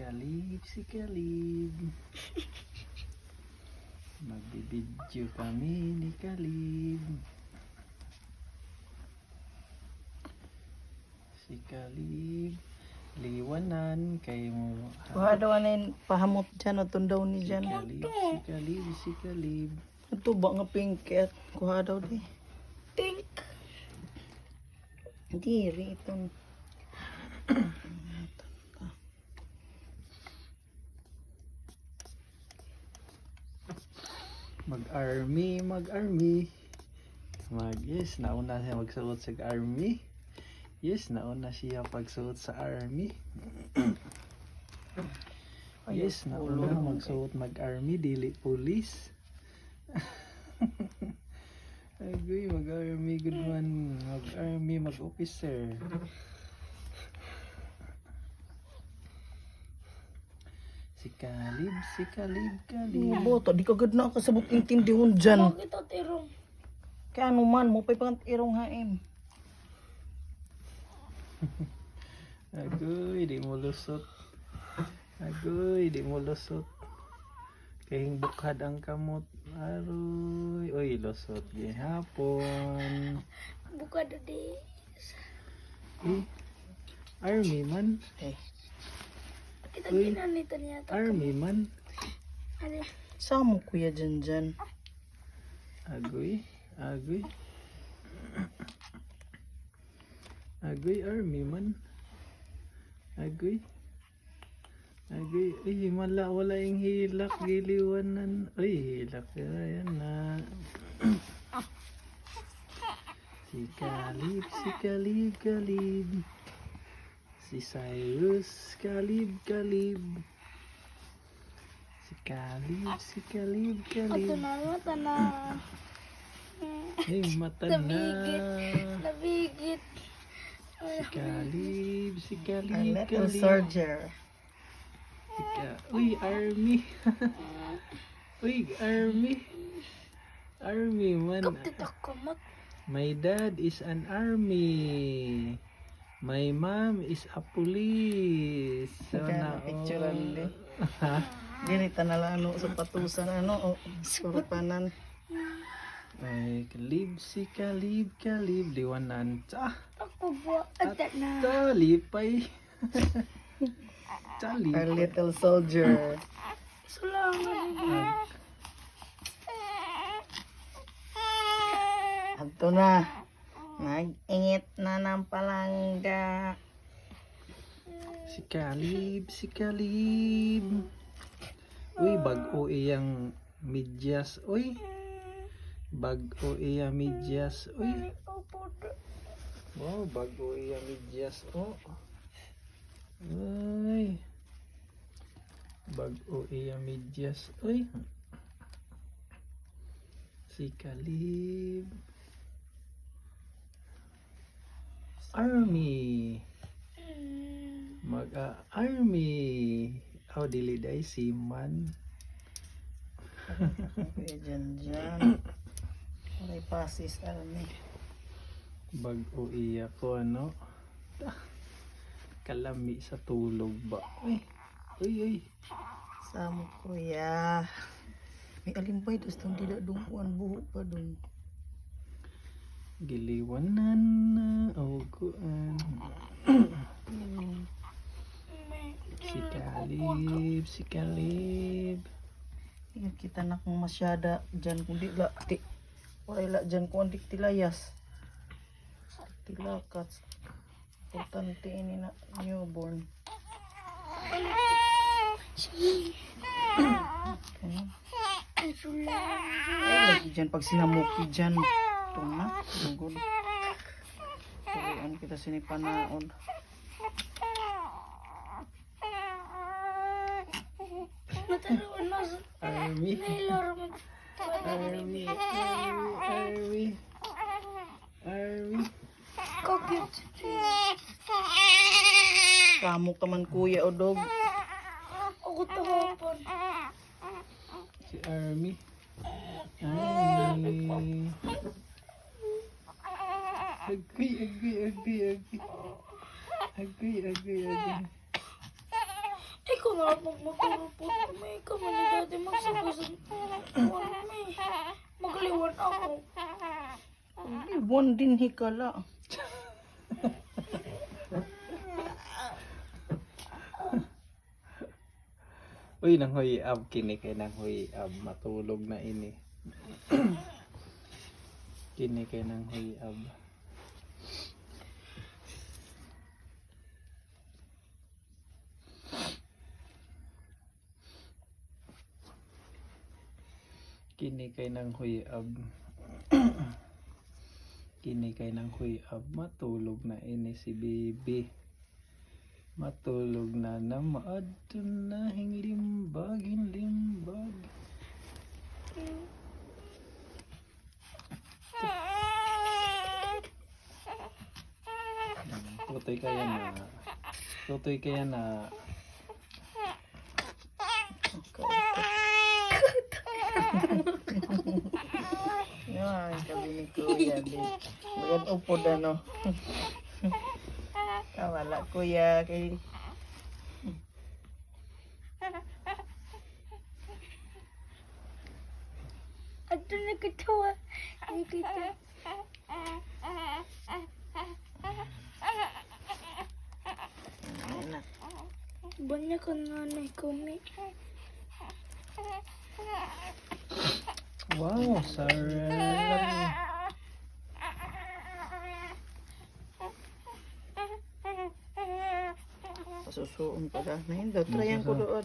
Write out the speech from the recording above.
Si Kalib. Magbibidyo kami ni Kalib. Si Kalib. Liwanan kay mo. Kuha daw na yung pahamot dyan o tundaw ni dyan. Si Kalib. Ito ba nga pink at kuha daw di. Pink. Diri itong. Mag-army. Yes, nauna siya magsuot sa army. Yes, nauna siya pagsuot sa army. Yes, nauna magsuot mag-army, dili police. Agoy, mag-army, good one. Mag-army, mag-officer. Si Kalib. Boto, di ka gad na kasabot intindihon dyan. Bakit ito tirong? Kaya ano man, mo pa'y pang irong haim. Agoy, di mo lusot. Kahing bukhad ang kamot. Aroy. Uy, lusot. Gihapon. Buka dadi. Army man. Kita Uy. ginanito niya ito. Army man. Ano? Saan mo kuya dyan? Agoy, army man. Agoy. Ay, wala yung hilak, giliwanan. Ay, hilak. Ayan na. Si Kalib. Si Cyrus, Kalib. Si Kalib. Ito na mata na. Ay, mata na. Nabigit. Si Kalib. A little soldier. Uy, army. Army man. Kapit ako mat. My dad is an army. My mom is a police. So Kaya na picturean di. Ha? Ganita na lang ano, sa patusan o surupanan. Ay, si Kalib. Liwanan. Ako po. Atat na. Talipay. A little soldier. Sulangan. Ato na. Nag-ingit na ng palangga. Si Kalib. Uy, bag-o iyang medyas. Uy. Wow, bag-o iyang medyas. Oh. Uy. Bag-o iyang medyas. Uy. Si Kalib. Army. Army. Aw, dili day siman. Kuya dyan. May pasis army. Bag-o iya ko ano. Kalami sa tulog ba? Uy. Samo kuya. May alimpay tapos itong didadungkuan buhok pa dun. Giliwanan na auguan. Si Kalib. Ingat kita na kung masyada dyan kung di la. Wala dyan kung di tilayas. Tilakat. Importante ini na newborn. Lagi dyan pag sinamuki dyan. Ito na. Tungkol. Tuloyan kita sinipanaon. Mataluan na. Army. Nilaro mo. Army. Kokit. Kamok ka man kuya o dog. Ako tahapon. Si Army. Agay. ikaw na lang magmuturo po. May ikaw man ni daddy magsabasan. May magliwan ako. Iwan din hikala. Uy, nang huyab kini kay nang huyab matulog na ini. Kini kay nang huyab. Kini kay nang huyab. Kini kay nang huyab matulog na ini si Bibi. Matulog na maadto na hinglimbag. Tutoy kaya na. Tutoy kaya na. Yan, sabi ni Kuya. Bagan upod ano. Wala Kuya. Kay... Ato nagkatawa. Nakita. Anak. Banyak ka nanay kami. Wow, sarap. Pasusuon pa na. Nahin daw. Tryang ko doon.